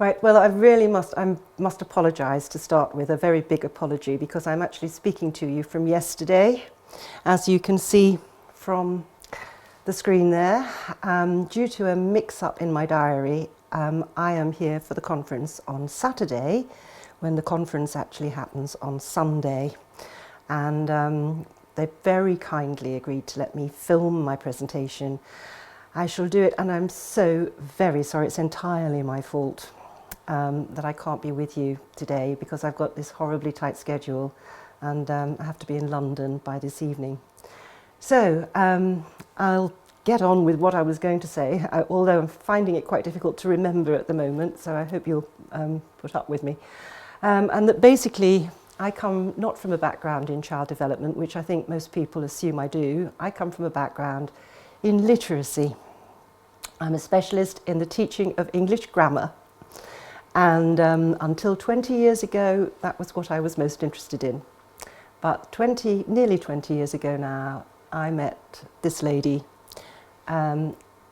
Right, well, I must apologise to start with, a very big apology, because I'm actually speaking to you from yesterday, as you can see from the screen there. Due to a mix-up in my diary, I am here for the conference on Saturday, when the conference actually happens on Sunday. And they very kindly agreed to let me film my presentation. I shall do it, and I'm so very sorry, it's entirely my fault. That I can't be with you today because I've got this horribly tight schedule, and I have to be in London by this evening. So I'll get on with what I was going to say, although I'm finding it quite difficult to remember at the moment, so I hope you'll put up with me. And that basically I come not from a background in child development, which I think most people assume I do. I come from a background in literacy. I'm a specialist in the teaching of English grammar. And until 20 years ago, that was what I was most interested in. But nearly 20 years ago now, I met this lady.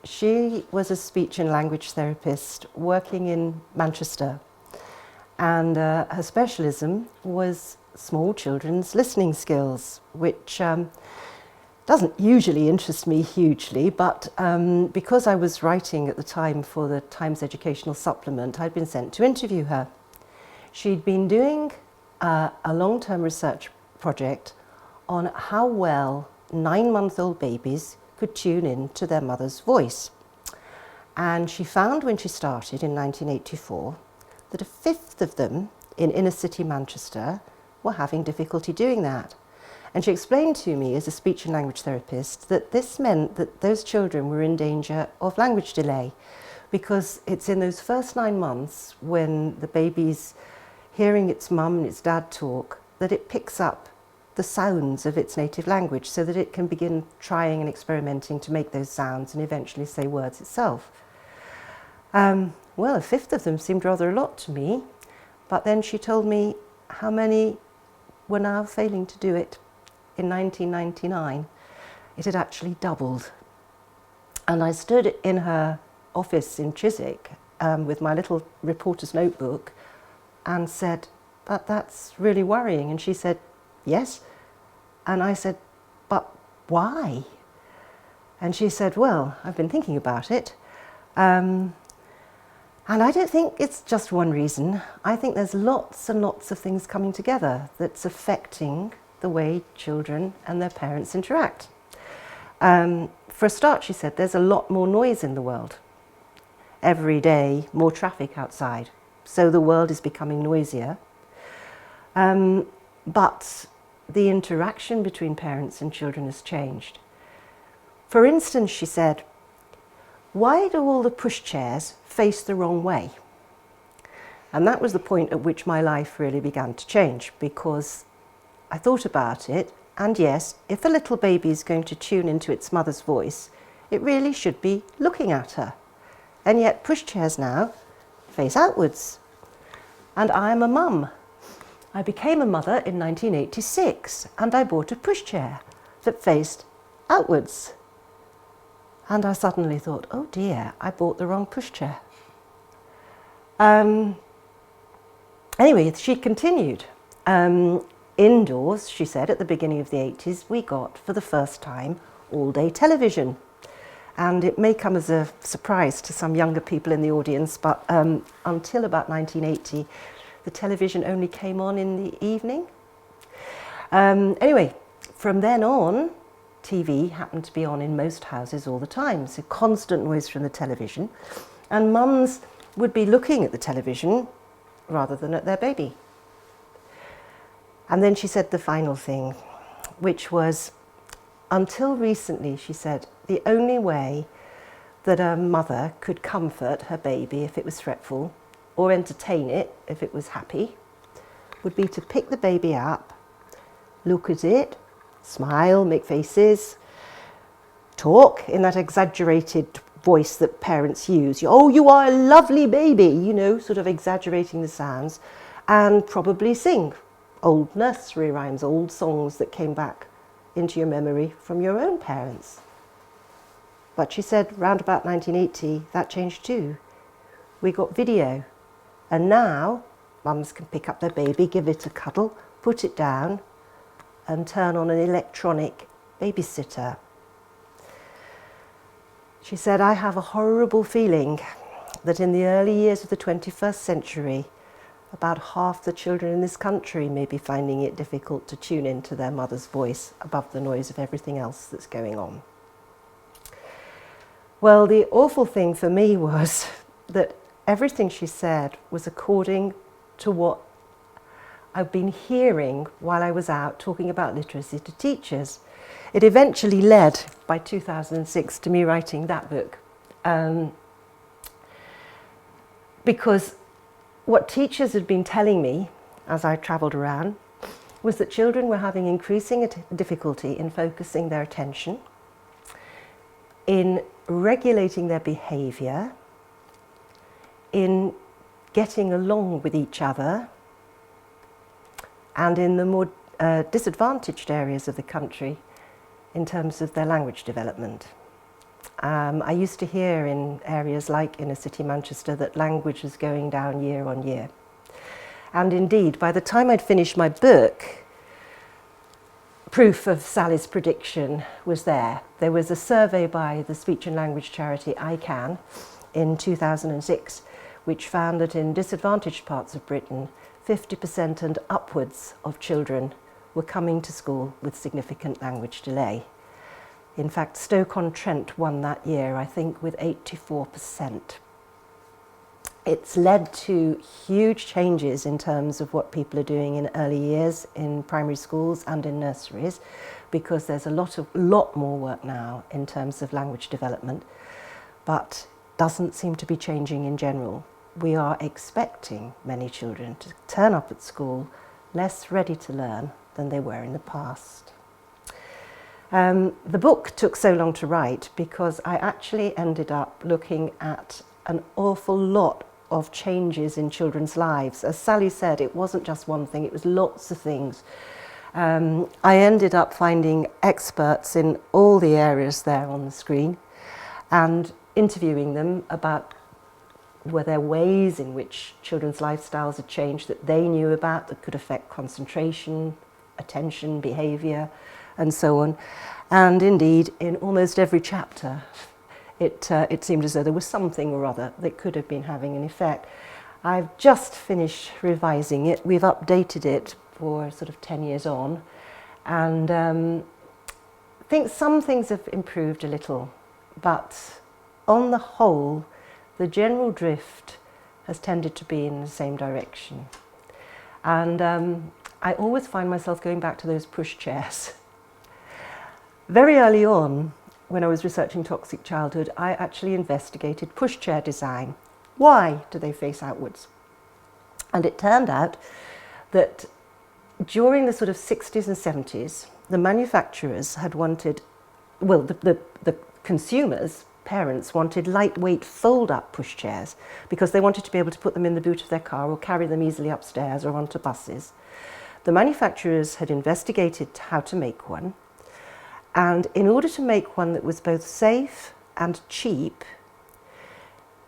She was a speech and language therapist working in Manchester. And her specialism was small children's listening skills, which doesn't usually interest me hugely, but because I was writing at the time for the Times Educational Supplement, I'd been sent to interview her. She'd been doing a long-term research project on how well 9-month-old babies could tune in to their mother's voice. And she found when she started in 1984 that a fifth of them in inner city Manchester were having difficulty doing that. And she explained to me as a speech and language therapist that this meant that those children were in danger of language delay, because it's in those first 9 months when the baby's hearing its mum and its dad talk that it picks up the sounds of its native language so that it can begin trying and experimenting to make those sounds and eventually say words itself. Well, a fifth of them seemed rather a lot to me, but then she told me how many were now failing to do it. In 1999, it had actually doubled. And I stood in her office in Chiswick with my little reporter's notebook and said, "But that's really worrying." And she said, "Yes." And I said, "But why?" And she said, "Well, I've been thinking about it. And I don't think it's just one reason. I think there's lots and lots of things coming together that's affecting the way children and their parents interact. For a start," she said, "there's a lot more noise in the world. Every day, more traffic outside. So the world is becoming noisier. But the interaction between parents and children has changed. For instance," she said, "why do all the pushchairs face the wrong way?" And that was the point at which my life really began to change, because I thought about it, and yes, if a little baby is going to tune into its mother's voice, it really should be looking at her. And yet pushchairs now face outwards. And I'm a mum. I became a mother in 1986, and I bought a pushchair that faced outwards. And I suddenly thought, oh dear, I bought the wrong pushchair. Anyway, she continued. Indoors, she said, at the beginning of the 80s, we got, for the first time, all-day television. And it may come as a surprise to some younger people in the audience, but until about 1980, the television only came on in the evening. Anyway, from then on, TV happened to be on in most houses all the time, so constant noise from the television. And mums would be looking at the television rather than at their baby. And then she said the final thing, which was, until recently, she said, the only way that a mother could comfort her baby if it was fretful, or entertain it if it was happy, would be to pick the baby up, look at it, smile, make faces, talk in that exaggerated voice that parents use. "Oh, you are a lovely baby," you know, sort of exaggerating the sounds, and probably sing old nursery rhymes, old songs that came back into your memory from your own parents. But she said round about 1980, that changed too. We got video, And now mums can pick up their baby, give it a cuddle, put it down and turn on an electronic babysitter. She said, I have a horrible feeling that in the early years of the 21st century, about half the children in this country may be finding it difficult to tune into their mother's voice above the noise of everything else that's going on. Well, the awful thing for me was that everything she said was according to what I've been hearing while I was out talking about literacy to teachers. It eventually led, by 2006, to me writing that book. Because what teachers had been telling me as I travelled around was that children were having increasing difficulty in focusing their attention, in regulating their behaviour, in getting along with each other, and in the more disadvantaged areas of the country in terms of their language development. I used to hear in areas like inner city Manchester that language was going down year on year. And indeed, by the time I'd finished my book, proof of Sally's prediction was there. There was a survey by the speech and language charity ICANN in 2006, which found that in disadvantaged parts of Britain, 50% and upwards of children were coming to school with significant language delay. In fact, Stoke-on-Trent won that year, I think, with 84%. It's led to huge changes in terms of what people are doing in early years in primary schools and in nurseries, because there's a lot more work now in terms of language development, but doesn't seem to be changing in general. We are expecting many children to turn up at school less ready to learn than they were in the past. The book took so long to write because I actually ended up looking at an awful lot of changes in children's lives. As Sally said, it wasn't just one thing, it was lots of things. I ended up finding experts in all the areas there on the screen and interviewing them about were there ways in which children's lifestyles had changed that they knew about that could affect concentration, attention, behaviour, and so on. And indeed, in almost every chapter, it seemed as though there was something or other that could have been having an effect. I've just finished revising it. We've updated it for sort of 10 years on. And I think some things have improved a little, but on the whole, the general drift has tended to be in the same direction. And I always find myself going back to those push chairs. Very early on, when I was researching toxic childhood, I actually investigated pushchair design. Why do they face outwards? And it turned out that during the sort of 60s and 70s, the manufacturers had wanted, well, the consumers, parents, wanted lightweight fold-up pushchairs because they wanted to be able to put them in the boot of their car or carry them easily upstairs or onto buses. The manufacturers had investigated how to make one, and in order to make one that was both safe and cheap,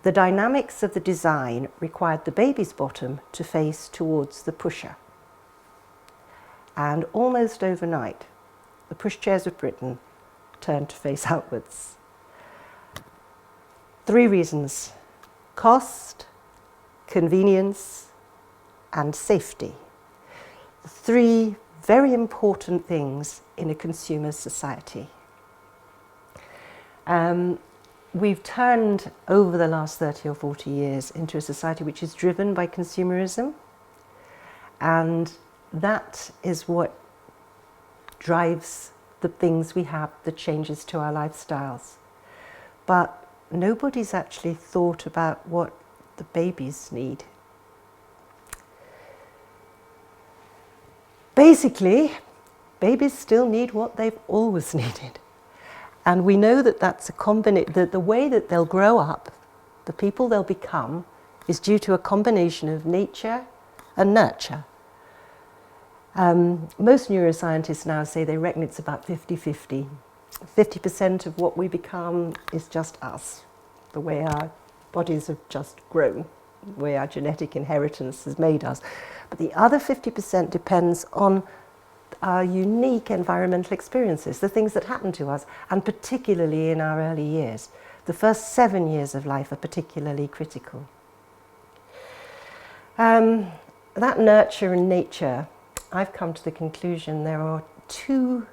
the dynamics of the design required the baby's bottom to face towards the pusher. And almost overnight, the pushchairs of Britain turned to face outwards. 3 reasons: cost, convenience, and safety. 3 very important things in a consumer society. We've turned over the last 30 or 40 years into a society which is driven by consumerism, and that is what drives the things we have, the changes to our lifestyles. But nobody's actually thought about what the babies need. Basically, babies still need what they've always needed. And we know that that's a combination, that the way that they'll grow up, the people they'll become, is due to a combination of nature and nurture. Most neuroscientists now say they reckon it's about 50-50. 50% of what we become is just us, the way our bodies have just grown. way our genetic inheritance has made us. But the other 50% depends on our unique environmental experiences, the things that happen to us, and particularly in our early years. The first 7 years of life are particularly critical. That nurture and nature, I've come to the conclusion there are two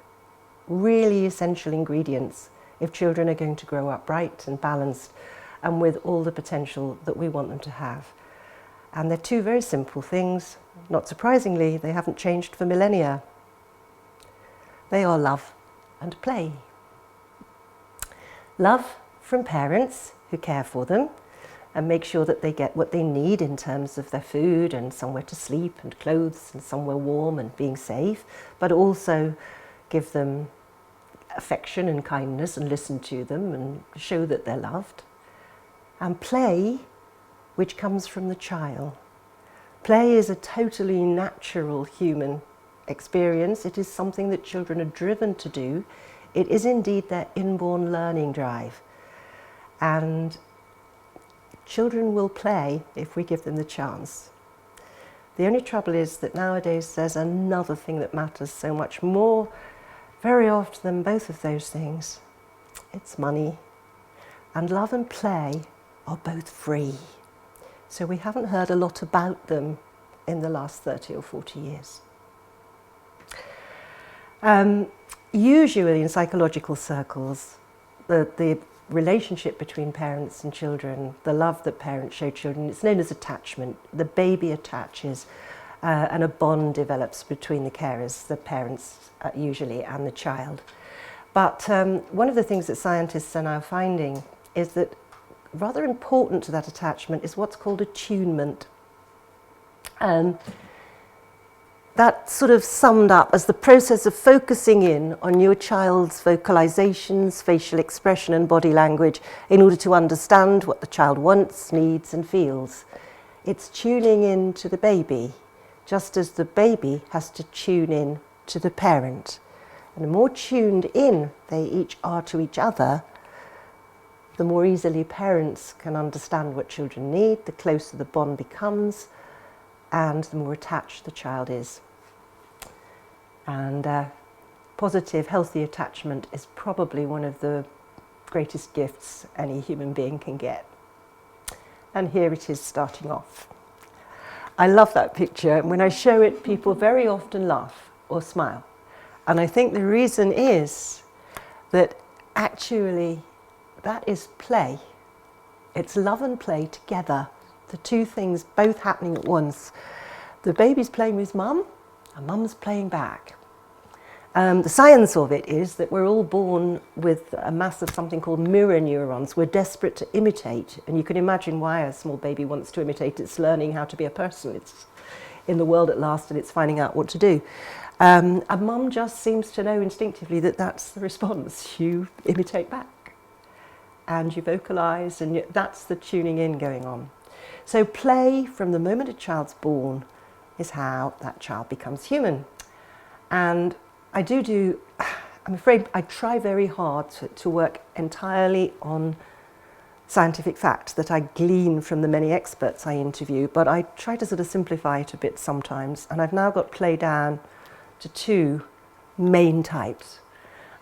really essential ingredients if children are going to grow up bright and balanced and with all the potential that we want them to have. And they're two very simple things. Not surprisingly, they haven't changed for millennia. They are love and play. Love from parents who care for them and make sure that they get what they need in terms of their food and somewhere to sleep and clothes and somewhere warm and being safe, but also give them affection and kindness and listen to them and show that they're loved. And play, which comes from the child. Play is a totally natural human experience. It is something that children are driven to do. It is indeed their inborn learning drive. And children will play if we give them the chance. The only trouble is that nowadays there's another thing that matters so much more, very often than both of those things. It's money. And love and play are both free. So we haven't heard a lot about them in the last 30 or 40 years. Usually in psychological circles, the relationship between parents and children, the love that parents show children, it's known as attachment. The baby attaches and a bond develops between the carers, the parents usually, and the child. But one of the things that scientists are now finding is that rather important to that attachment is what's called attunement. That's sort of summed up as the process of focusing in on your child's vocalizations, facial expression and body language in order to understand what the child wants, needs and feels. It's tuning in to the baby, just as the baby has to tune in to the parent. And the more tuned in they each are to each other, the more easily parents can understand what children need, the closer the bond becomes, and the more attached the child is. And positive, healthy attachment is probably one of the greatest gifts any human being can get. And here it is starting off. I love that picture, and when I show it, people very often laugh or smile. And I think the reason is that actually that is play. It's love and play together, the two things both happening at once. The baby's playing with mum, and mum's playing back. The science of it is that we're all born with a mass of something called mirror neurons. We're desperate to imitate, and you can imagine why a small baby wants to imitate. It's learning how to be a person. It's in the world at last, and it's finding out what to do. And mum just seems to know instinctively that that's the response. You imitate back, and you vocalize, and that's the tuning in going on. So play from the moment a child's born is how that child becomes human. And I'm afraid I try very hard to work entirely on scientific facts that I glean from the many experts I interview, but I try to sort of simplify it a bit sometimes, and I've now got play down to two main types.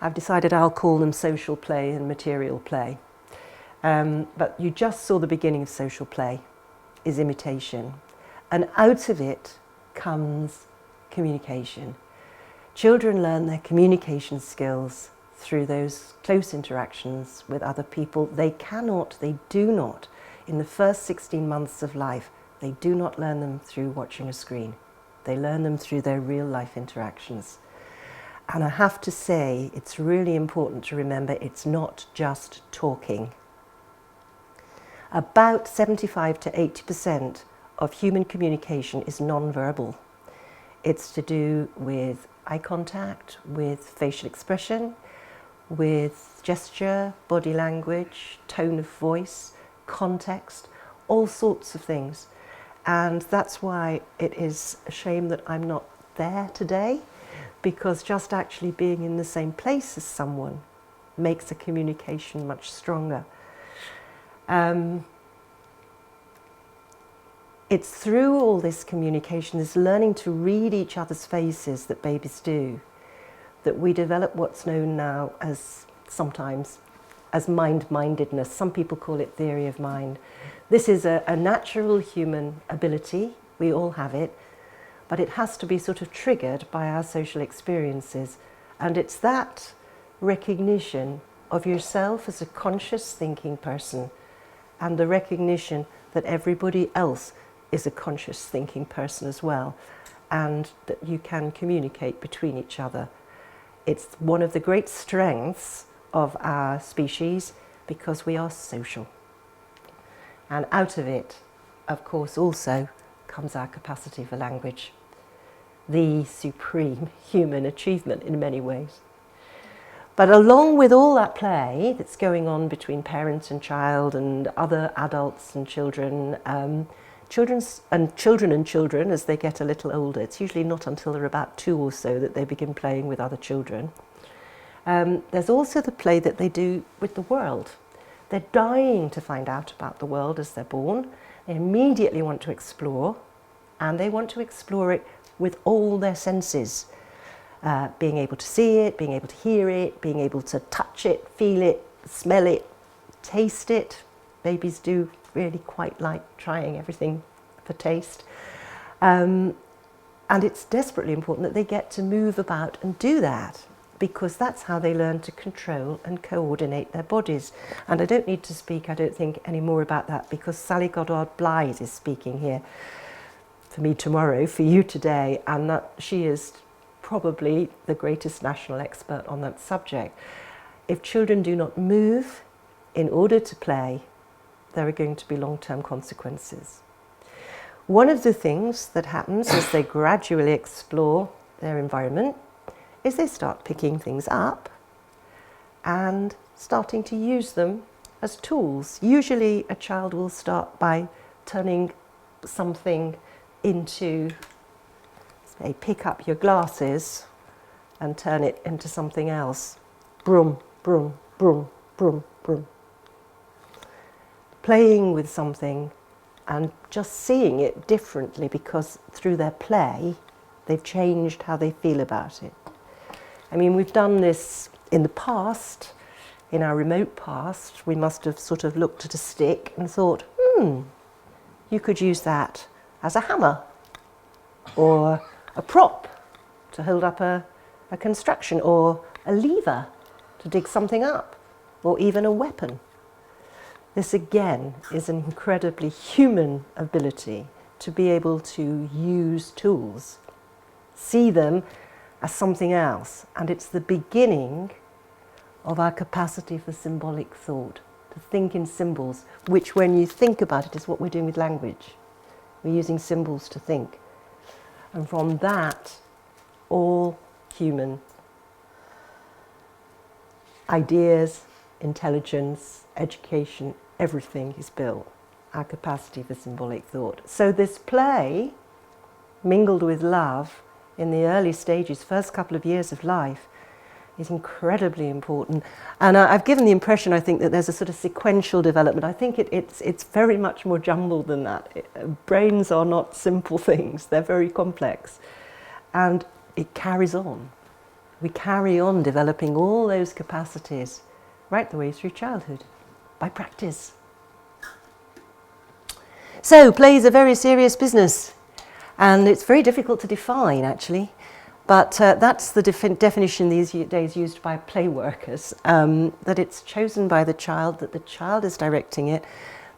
I've decided I'll call them social play and material play. But you just saw the beginning of social play is imitation, and out of it comes communication. Children learn their communication skills through those close interactions with other people. They do not, in the first 16 months of life, they do not learn them through watching a screen. They learn them through their real life interactions. And I have to say, it's really important to remember it's not just talking. About 75 to 80% of human communication is non-verbal. It's to do with eye contact, with facial expression, with gesture, body language, tone of voice, context, all sorts of things. And that's why it is a shame that I'm not there today, because just actually being in the same place as someone makes a communication much stronger. it's through all this communication, this learning to read each other's faces that babies do, that we develop what's known now as sometimes as mind-mindedness. Some people call it theory of mind. This is a natural human ability. We all have it, but it has to be sort of triggered by our social experiences. And it's that recognition of yourself as a conscious thinking person and the recognition that everybody else is a conscious thinking person as well, and that you can communicate between each other. It's one of the great strengths of our species because we are social. And out of it, of course, also comes our capacity for language, the supreme human achievement in many ways. But along with all that play that's going on between parent and child and other adults and children, children as they get a little older, it's usually not until they're about 2 or so that they begin playing with other children. There's also the play that they do with the world. They're dying to find out about the world as they're born. They immediately want to explore, and they want to explore it with all their senses. Being able to see it, being able to hear it, being able to touch it, feel it, smell it, taste it. Babies do really quite like trying everything for taste. And it's desperately important that they get to move about and do that, because that's how they learn to control and coordinate their bodies. And I don't need to speak, I don't think, any more about that, because Sally Goddard-Blythe is speaking here for me tomorrow, for you today, and that she is probably the greatest national expert on that subject. If children do not move in order to play, there are going to be long-term consequences. One of the things that happens as they gradually explore their environment is they start picking things up and starting to use them as tools. Usually a child will start by turning something into, say, pick up your glasses and turn it into something else. Broom, broom, broom, broom, broom. Playing with something and just seeing it differently, because through their play they've changed how they feel about it. I mean, we've done this in the past, in our remote past. We must have sort of looked at a stick and thought, you could use that as a hammer or a prop to hold up a construction, or a lever to dig something up, or even a weapon. This again is an incredibly human ability to be able to use tools, see them as something else, and it's the beginning of our capacity for symbolic thought, to think in symbols, which when you think about it is what we're doing with language. We're using symbols to think. And from that, all human ideas, intelligence, education, everything is built, our capacity for symbolic thought. So this play, mingled with love in the early stages, first couple of years of life, is incredibly important. And I've given the impression, I think, that there's a sort of sequential development. I think it's very much more jumbled than that. Brains are not simple things, they're very complex. And it carries on. We carry on developing all those capacities right the way through childhood, by practice. So play is a very serious business, and it's very difficult to define, actually. But that's the definition these days used by play workers, that it's chosen by the child, that the child is directing it,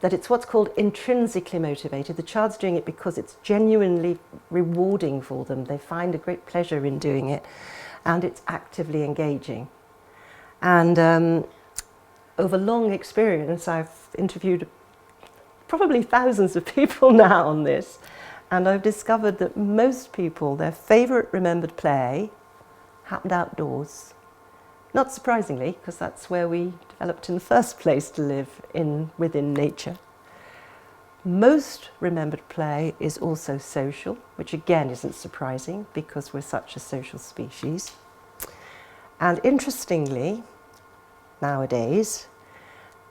that it's what's called intrinsically motivated. The child's doing it because it's genuinely rewarding for them. They find a great pleasure in doing it, and it's actively engaging. And over long experience, I've interviewed probably thousands of people now on this, and I've discovered that most people, their favourite remembered play happened outdoors. Not surprisingly, because that's where we developed in the first place to live within nature. Most remembered play is also social, which again isn't surprising because we're such a social species. And interestingly, nowadays,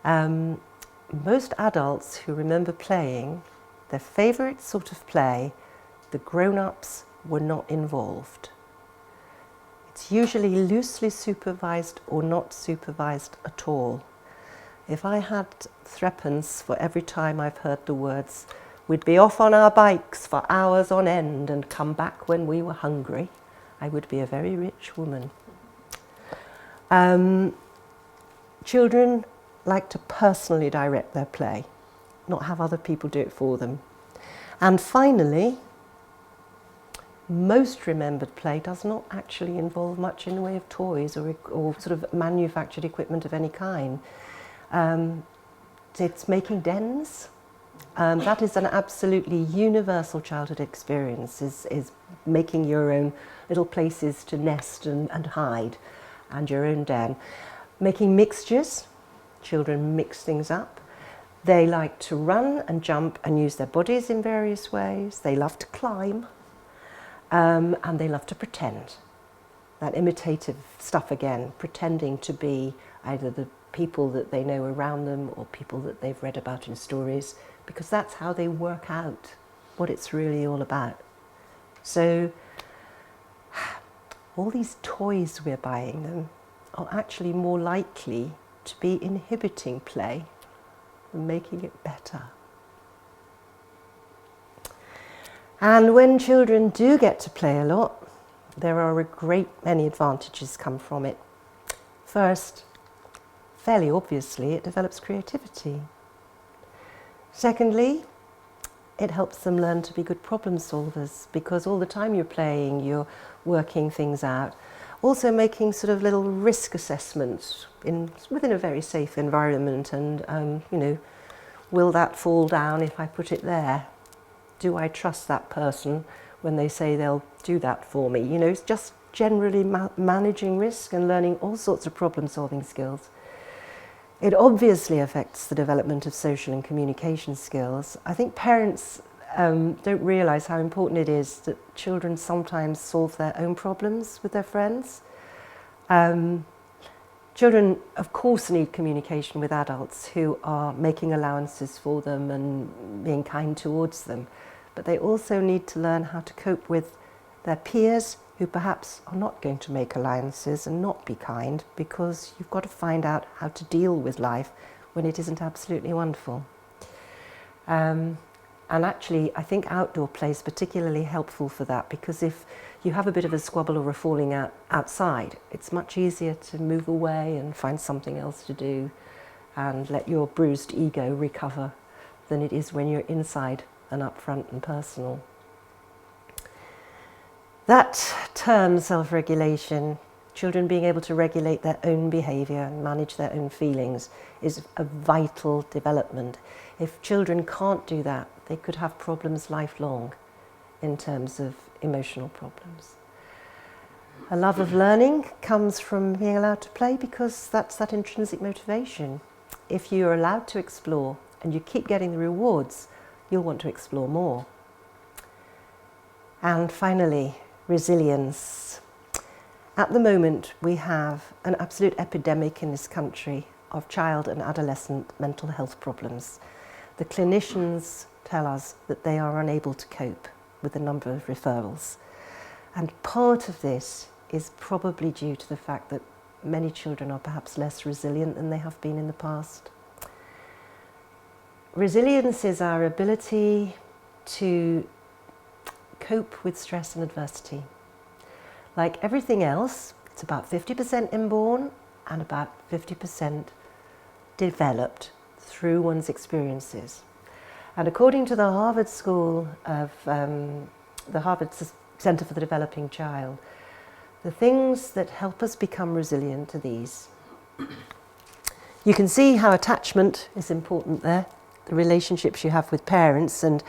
most adults who remember playing their favourite sort of play, the grown-ups were not involved. It's usually loosely supervised or not supervised at all. If I had threepence for every time I've heard the words, "We'd be off on our bikes for hours on end and come back when we were hungry," I would be a very rich woman. Children like to personally direct their play, not have other people do it for them. And finally, most remembered play does not actually involve much in the way of toys or sort of manufactured equipment of any kind. It's making dens. That is an absolutely universal childhood experience, is making your own little places to nest and hide, and your own den. Making mixtures. Children mix things up. They like to run and jump and use their bodies in various ways. They love to climb. And they love to pretend. That imitative stuff again, pretending to be either the people that they know around them or people that they've read about in stories, because that's how they work out what it's really all about. So all these toys we're buying them are actually more likely to be inhibiting play than making it better. And when children do get to play a lot, there are a great many advantages come from it. First, fairly obviously, it develops creativity. Secondly, it helps them learn to be good problem solvers, because all the time you're playing, you're working things out. Also making sort of little risk assessments within a very safe environment, and will that fall down if I put it there? Do I trust that person when they say they'll do that for me? It's just generally managing risk and learning all sorts of problem-solving skills. It obviously affects the development of social and communication skills. I think parents don't realise how important it is that children sometimes solve their own problems with their friends. Children, of course, need communication with adults who are making allowances for them and being kind towards them. But they also need to learn how to cope with their peers who perhaps are not going to make allowances and not be kind, because you've got to find out how to deal with life when it isn't absolutely wonderful. And actually, I think outdoor play is particularly helpful for that, because if you have a bit of a squabble or a falling out outside, it's much easier to move away and find something else to do and let your bruised ego recover than it is when you're inside and upfront and personal. That term, self-regulation, children being able to regulate their own behaviour and manage their own feelings, is a vital development. If children can't do that, they could have problems lifelong in terms of emotional problems. A love of learning comes from being allowed to play, because that's that intrinsic motivation. If you're allowed to explore and you keep getting the rewards, you'll want to explore more. And finally, resilience. At the moment, we have an absolute epidemic in this country of child and adolescent mental health problems. The clinicians tell us that they are unable to cope with the number of referrals. And part of this is probably due to the fact that many children are perhaps less resilient than they have been in the past. Resilience is our ability to cope with stress and adversity. Like everything else, it's about 50% inborn and about 50% developed through one's experiences. And according to the Harvard School of the Harvard Center for the Developing Child, the things that help us become resilient are these. You can see how attachment is important there, the relationships you have with parents and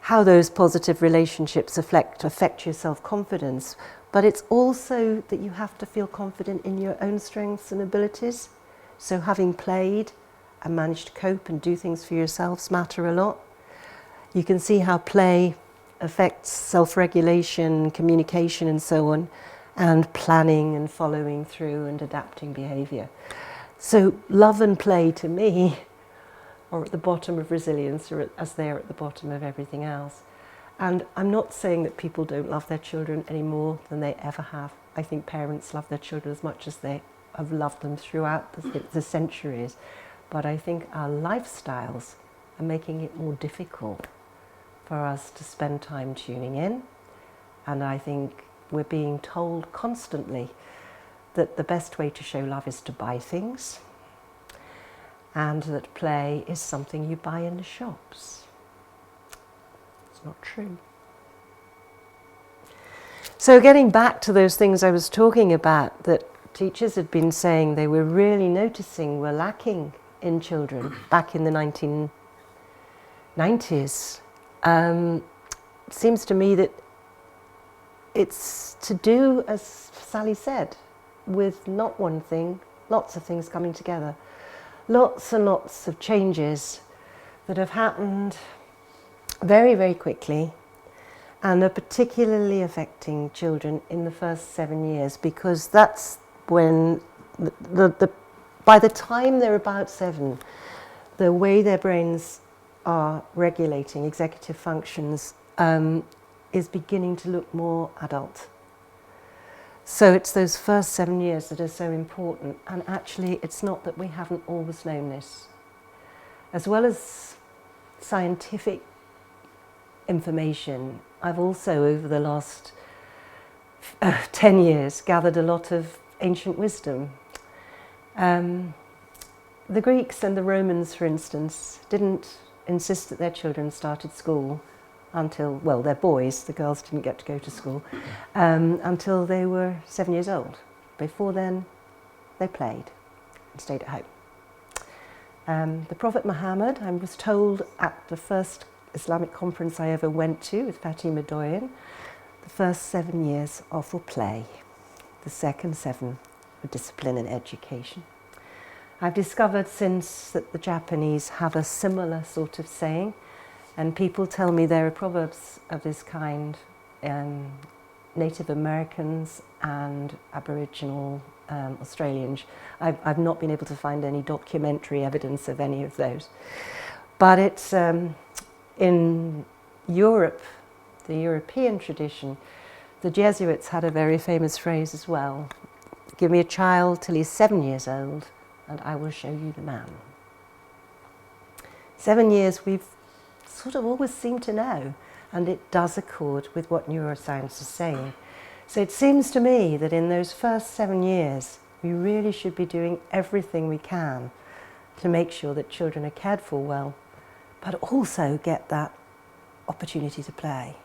how those positive relationships affect your self-confidence. But it's also that you have to feel confident in your own strengths and abilities. So having played and managed to cope and do things for yourselves matter a lot. You can see how play affects self-regulation, communication and so on, and planning and following through and adapting behaviour. So love and play to me or at the bottom of resilience, or as they are at the bottom of everything else. And I'm not saying that people don't love their children any more than they ever have. I think parents love their children as much as they have loved them throughout the centuries. But I think our lifestyles are making it more difficult for us to spend time tuning in. And I think we're being told constantly that the best way to show love is to buy things, and that play is something you buy in the shops. It's not true. So getting back to those things I was talking about that teachers had been saying they were really noticing were lacking in children back in the 1990s, seems to me that it's to do, as Sally said, with not one thing, lots of things coming together. Lots and lots of changes that have happened very, very quickly and are particularly affecting children in the first 7 years, because that's when, by the time they're about 7, the way their brains are regulating executive functions is beginning to look more adult. So it's those first 7 years that are so important, and actually it's not that we haven't always known this. As well as scientific information, I've also over the last 10 years gathered a lot of ancient wisdom. The Greeks and the Romans, for instance, didn't insist that their children started school until, well, they're boys, the girls didn't get to go to school, until they were 7 years old. Before then, they played and stayed at home. The Prophet Muhammad, I was told at the first Islamic conference I ever went to with Fatima Doyen, the first 7 years are for play, the second 7 for discipline and education. I've discovered since that the Japanese have a similar sort of saying, and people tell me there are proverbs of this kind. Native Americans and Aboriginal Australians. I've not been able to find any documentary evidence of any of those. But it's in Europe, the European tradition, the Jesuits had a very famous phrase as well. Give me a child till he's 7 years old and I will show you the man. 7 years we've sort of always seemed to know, and it does accord with what neuroscience is saying. So it seems to me that in those first 7 years, we really should be doing everything we can to make sure that children are cared for well, but also get that opportunity to play.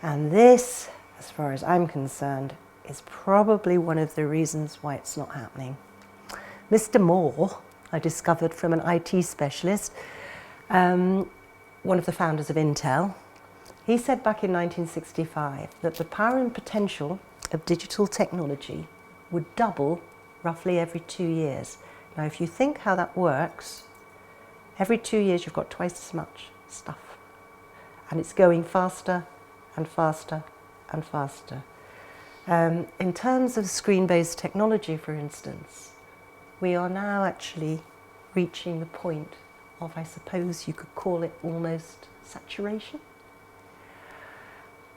And this, as far as I'm concerned, is probably one of the reasons why it's not happening. Mr. Moore, I discovered from an IT specialist, one of the founders of Intel, he said back in 1965 that the power and potential of digital technology would double roughly every 2 years. Now, if you think how that works, every 2 years you've got twice as much stuff. And it's going faster and faster and faster. In terms of screen-based technology, for instance, we are now actually reaching the point of, I suppose you could call it almost saturation.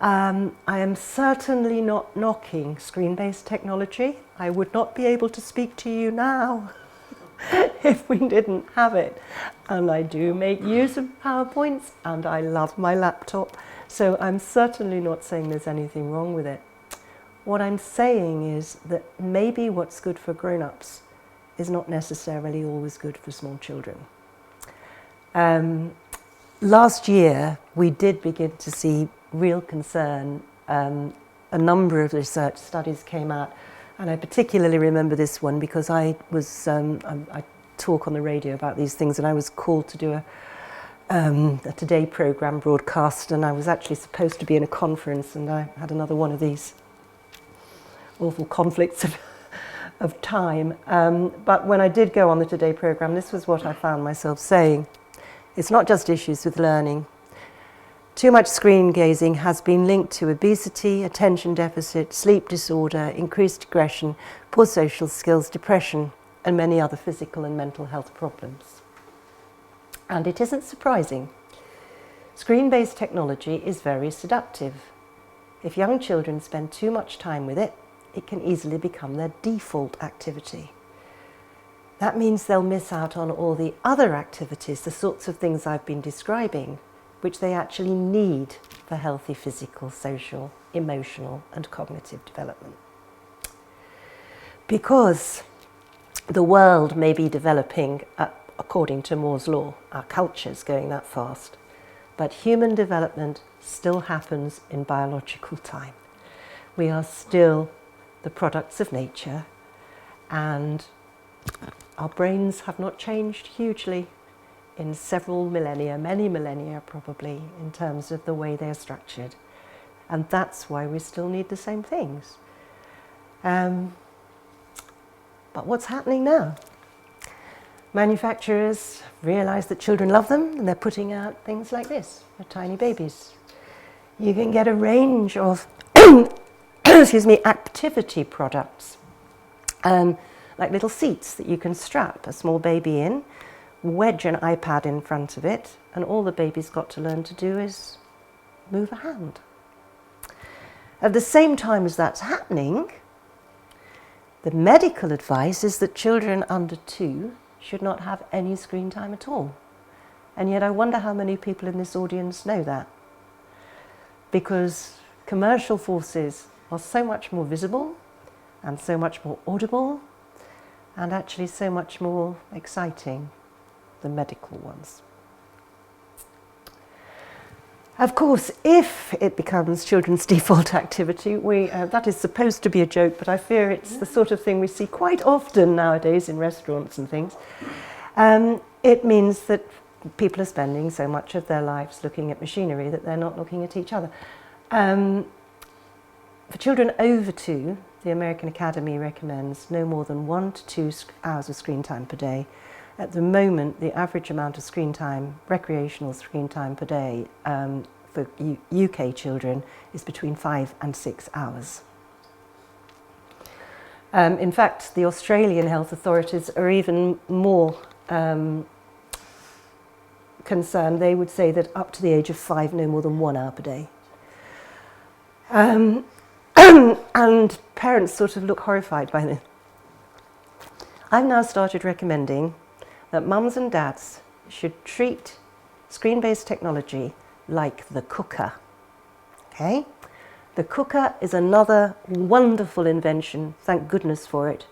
I am certainly not knocking screen-based technology. I would not be able to speak to you now if we didn't have it. And I do make use of PowerPoints and I love my laptop. So I'm certainly not saying there's anything wrong with it. What I'm saying is that maybe what's good for grown-ups is not necessarily always good for small children. Last year, we did begin to see real concern. A number of research studies came out, and I particularly remember this one because I talk on the radio about these things, and I was called to do a Today programme broadcast, and I was actually supposed to be in a conference, and I had another one of these awful conflicts of time. But when I did go on the Today programme, this was what I found myself saying. It's not just issues with learning. Too much screen gazing has been linked to obesity, attention deficit, sleep disorder, increased aggression, poor social skills, depression, and many other physical and mental health problems. And it isn't surprising. Screen-based technology is very seductive. If young children spend too much time with it, it can easily become their default activity. That means they'll miss out on all the other activities, the sorts of things I've been describing, which they actually need for healthy physical, social, emotional, and cognitive development. Because the world may be developing according to Moore's law, our culture's going that fast, but human development still happens in biological time. We are still the products of nature, and our brains have not changed hugely in several millennia, many millennia probably, in terms of the way they are structured. And that's why we still need the same things. But what's happening now? Manufacturers realize that children love them, and they're putting out things like this for tiny babies. You can get a range of excuse me, activity products, like little seats that you can strap a small baby in, wedge an iPad in front of it, and all the baby's got to learn to do is move a hand. At the same time as that's happening, the medical advice is that children under 2 should not have any screen time at all. And yet I wonder how many people in this audience know that. Because commercial forces are so much more visible and so much more audible and actually so much more exciting than medical ones. Of course, if it becomes children's default activity, that is supposed to be a joke, but I fear it's the sort of thing we see quite often nowadays in restaurants and things. It means that people are spending so much of their lives looking at machinery that they're not looking at each other. For children over 2, the American Academy recommends no more than 1 to 2 hours of screen time per day. At the moment, the average amount of screen time, recreational screen time per day for UK children is between 5 and 6 hours. In fact, the Australian health authorities are even more concerned. They would say that up to the age of 5, no more than 1 hour per day. And parents sort of look horrified by this. I've now started recommending that mums and dads should treat screen-based technology like the cooker. Okay? The cooker is another wonderful invention, thank goodness for it,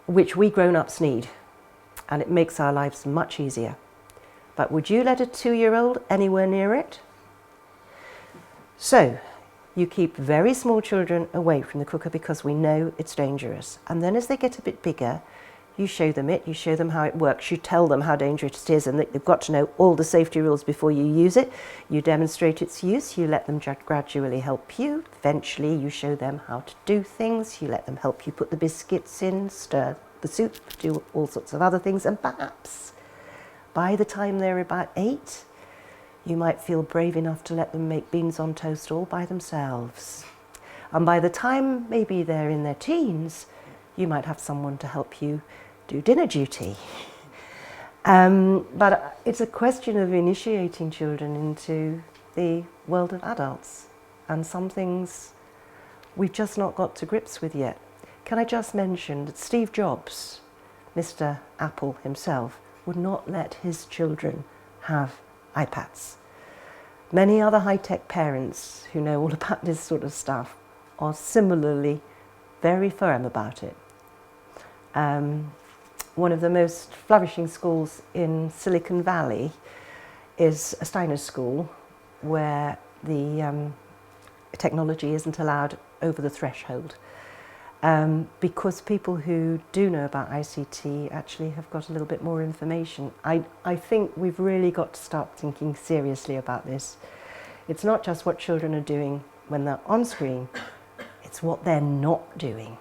which we grown-ups need, and it makes our lives much easier. But would you let a 2-year-old anywhere near it? So, you keep very small children away from the cooker because we know it's dangerous. And then as they get a bit bigger, you show them it, you show them how it works, you tell them how dangerous it is and that they've got to know all the safety rules before you use it. You demonstrate its use, you let them gradually help you. Eventually you show them how to do things, you let them help you put the biscuits in, stir the soup, do all sorts of other things, and perhaps by the time they're about 8, you might feel brave enough to let them make beans on toast all by themselves. And by the time maybe they're in their teens, you might have someone to help you do dinner duty. But it's a question of initiating children into the world of adults, and some things we've just not got to grips with yet. Can I just mention that Steve Jobs, Mr. Apple himself, would not let his children have iPads. Many other high-tech parents who know all about this sort of stuff are similarly very firm about it. One of the most flourishing schools in Silicon Valley is a Steiner school where the technology isn't allowed over the threshold. Because people who do know about ICT actually have got a little bit more information. I think we've really got to start thinking seriously about this. It's not just what children are doing when they're on screen, it's what they're not doing,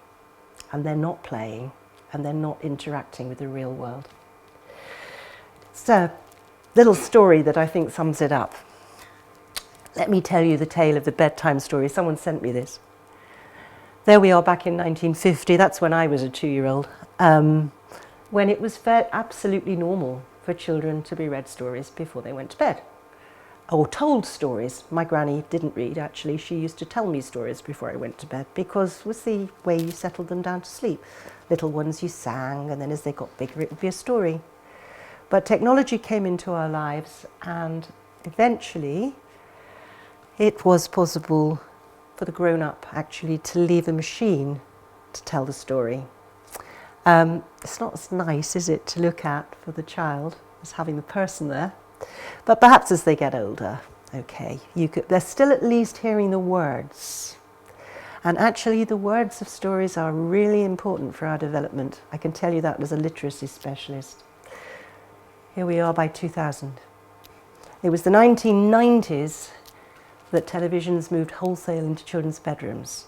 and they're not playing, and they're not interacting with the real world. It's a little story that I think sums it up. Let me tell you the tale of the bedtime story. Someone sent me this. There we are back in 1950, that's when I was a 2-year-old, when it was absolutely normal for children to be read stories before they went to bed. Or told stories. My granny didn't read, actually. She used to tell me stories before I went to bed because it was the way you settled them down to sleep. Little ones you sang, and then as they got bigger it would be a story. But technology came into our lives, and eventually it was possible for the grown-up actually to leave a machine to tell the story. It's not as nice, is it, to look at for the child as having the person there. But perhaps as they get older, okay, they're still at least hearing the words. And actually the words of stories are really important for our development. I can tell you that as a literacy specialist. Here we are by 2000. It was the 1990s that televisions moved wholesale into children's bedrooms.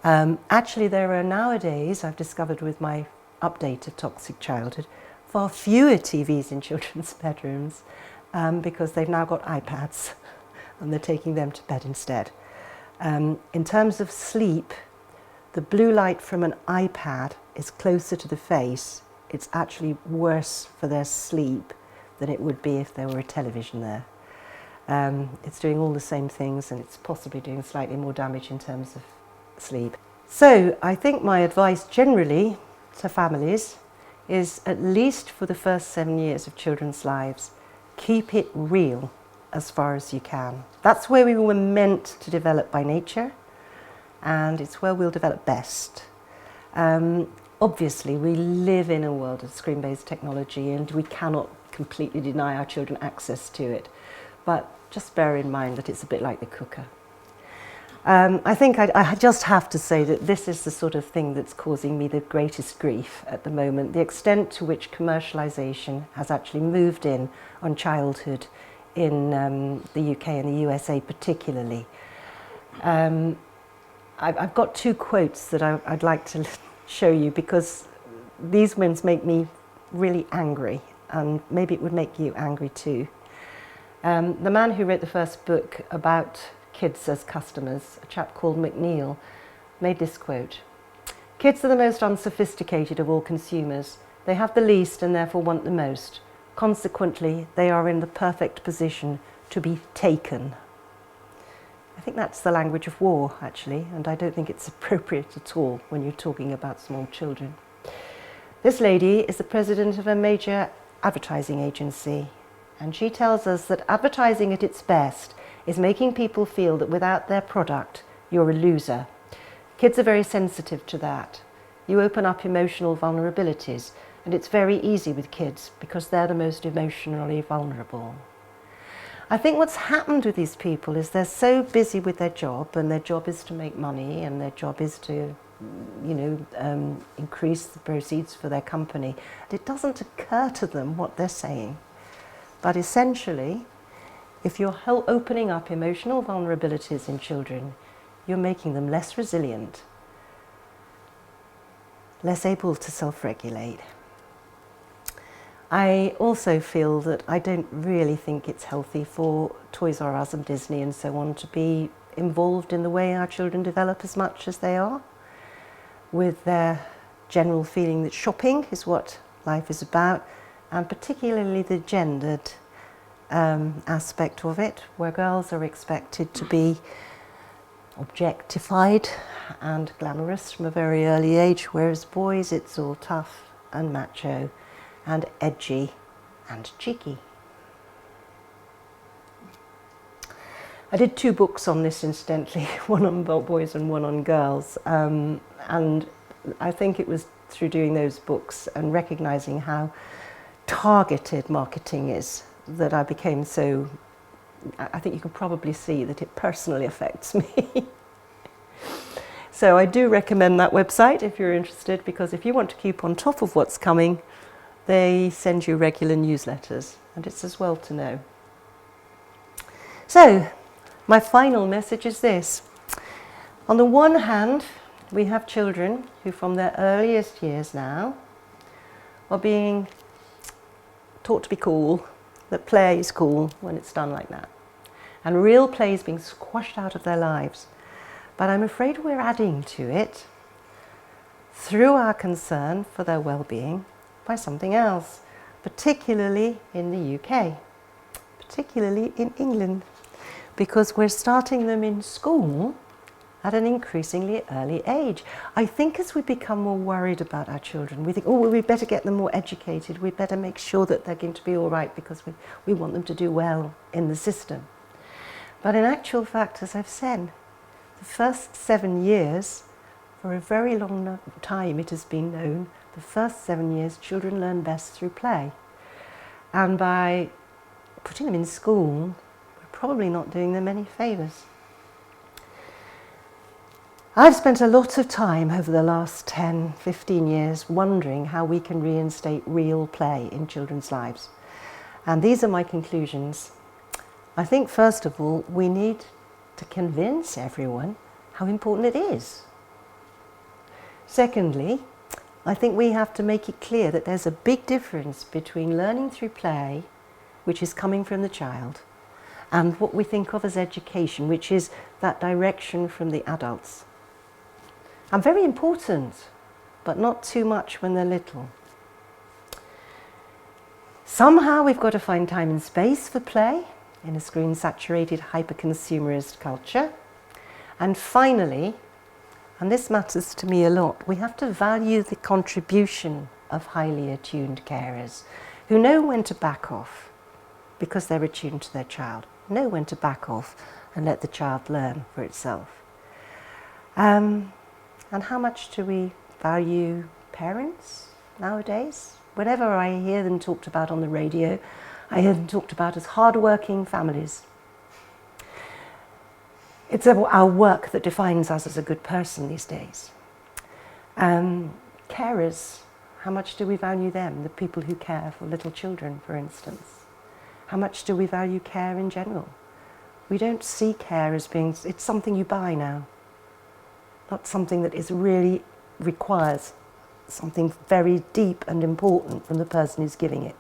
Actually, there are nowadays, I've discovered with my update of Toxic Childhood, far fewer TVs in children's bedrooms because they've now got iPads and they're taking them to bed instead. In terms of sleep, the blue light from an iPad is closer to the face. It's actually worse for their sleep than it would be if there were a television there. It's doing all the same things, and it's possibly doing slightly more damage in terms of sleep. So I think my advice generally to families is, at least for the first 7 years of children's lives, keep it real as far as you can. That's where we were meant to develop by nature, and it's where we'll develop best. Obviously, we live in a world of screen-based technology, and we cannot completely deny our children access to it. But just bear in mind that it's a bit like the cooker. I think I just have to say that this is the sort of thing that's causing me the greatest grief at the moment, the extent to which commercialisation has actually moved in on childhood in the UK and the USA particularly. I've got two quotes that I'd like to show you because these ones make me really angry, and maybe it would make you angry too. The man who wrote the first book about kids as customers, a chap called McNeill, made this quote: "Kids are the most unsophisticated of all consumers. They have the least and therefore want the most. Consequently, they are in the perfect position to be taken." I think that's the language of war, actually, and I don't think it's appropriate at all when you're talking about small children. This lady is the president of a major advertising agency, and she tells us that advertising at its best is making people feel that without their product, you're a loser. Kids are very sensitive to that. You open up emotional vulnerabilities, and it's very easy with kids because they're the most emotionally vulnerable. I think what's happened with these people is they're so busy with their job, and their job is to make money, and their job is to, increase the proceeds for their company. It doesn't occur to them what they're saying. But essentially, if you're opening up emotional vulnerabilities in children, you're making them less resilient, less able to self-regulate. I also feel that I don't really think it's healthy for Toys R Us and Disney and so on to be involved in the way our children develop as much as they are, with their general feeling that shopping is what life is about, and particularly the gendered aspect of it, where girls are expected to be objectified and glamorous from a very early age, whereas boys, it's all tough and macho and edgy and cheeky. I did 2 books on this, incidentally, one on boys and one on girls, and I think it was through doing those books and recognising how targeted marketing is that I became so, I think you can probably see that it personally affects me. So I do recommend that website if you're interested, because if you want to keep on top of what's coming, they send you regular newsletters, and it's as well to know. So, my final message is this. On the one hand, we have children who from their earliest years now are being taught to be cool, that play is cool when it's done like that. And real play is being squashed out of their lives. But I'm afraid we're adding to it through our concern for their well-being by something else, particularly in the UK, particularly in England, because we're starting them in school at an increasingly early age. I think as we become more worried about our children, we think, oh, well, we better get them more educated, we better make sure that they're going to be all right because we want them to do well in the system. But in actual fact, as I've said, the first 7 years, for a very long time it has been known, the first 7 years children learn best through play. And by putting them in school, we're probably not doing them any favours. I've spent a lot of time over the last 10, 15 years wondering how we can reinstate real play in children's lives. And these are my conclusions. I think, first of all, we need to convince everyone how important it is. Secondly, I think we have to make it clear that there's a big difference between learning through play, which is coming from the child, and what we think of as education, which is that direction from the adults. And very important, but not too much when they're little. Somehow we've got to find time and space for play in a screen-saturated, hyper-consumerist culture. And finally, and this matters to me a lot, we have to value the contribution of highly attuned carers who know when to back off because they're attuned to their child, know when to back off and let the child learn for itself. And how much do we value parents nowadays? Whenever I hear them talked about on the radio, I hear them talked about as hard-working families. It's our work that defines us as a good person these days. Carers, how much do we value them? The people who care for little children, for instance. How much do we value care in general? We don't see care as being, it's something you buy now. Not something that is really requires something very deep and important from the person who's giving it.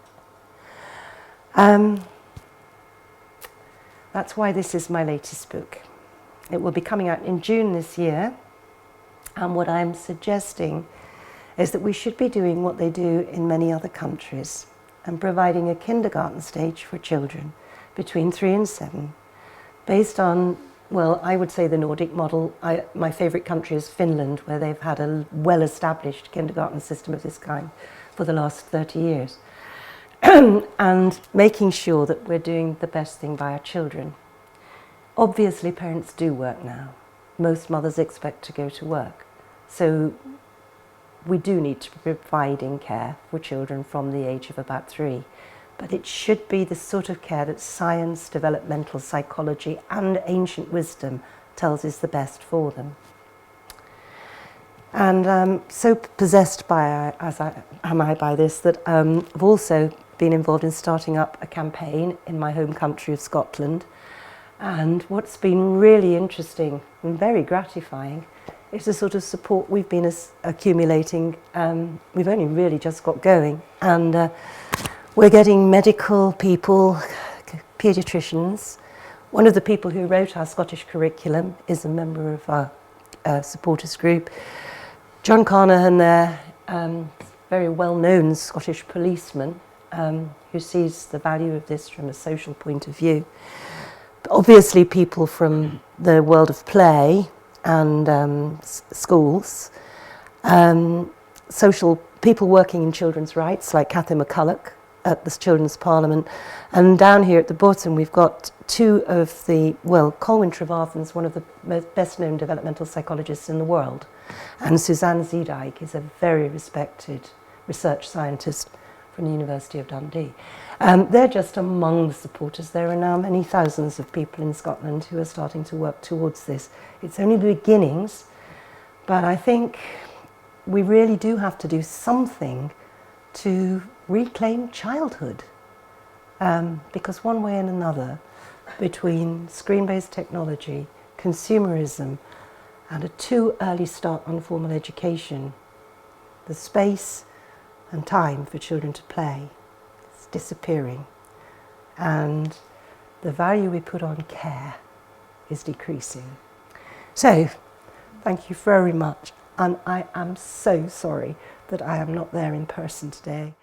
That's why this is my latest book. It will be coming out in June this year, and what I'm suggesting is that we should be doing what they do in many other countries and providing a kindergarten stage for children between 3 and 7, based on, well, I would say the Nordic model. My favourite country is Finland, where they've had a well-established kindergarten system of this kind for the last 30 years. And making sure that we're doing the best thing by our children. Obviously, parents do work now. Most mothers expect to go to work. So we do need to be providing care for children from the age of about 3. But it should be the sort of care that science, developmental psychology and ancient wisdom tells is the best for them. And so possessed by, am I by this, that I've also been involved in starting up a campaign in my home country of Scotland. And what's been really interesting and very gratifying is the sort of support we've been accumulating. We've only really just got going. And we're getting medical people, paediatricians. One of the people who wrote our Scottish curriculum is a member of our supporters group. John Carnahan there, very well-known Scottish policeman who sees the value of this from a social point of view. But obviously people from the world of play and schools, social people working in children's rights like Cathy McCulloch at the Children's Parliament, and down here at the bottom we've got 2 of the, well, Colwyn Trevarthen's one of the most best-known developmental psychologists in the world, and Suzanne Zeedijk is a very respected research scientist from the University of Dundee. They're just among the supporters. There are now many thousands of people in Scotland who are starting to work towards this. It's only the beginnings, but I think we really do have to do something to reclaim childhood, because one way and another, between screen-based technology, consumerism, and a too early start on formal education, the space and time for children to play is disappearing, and the value we put on care is decreasing. So, thank you very much, and I am so sorry that I am not there in person today.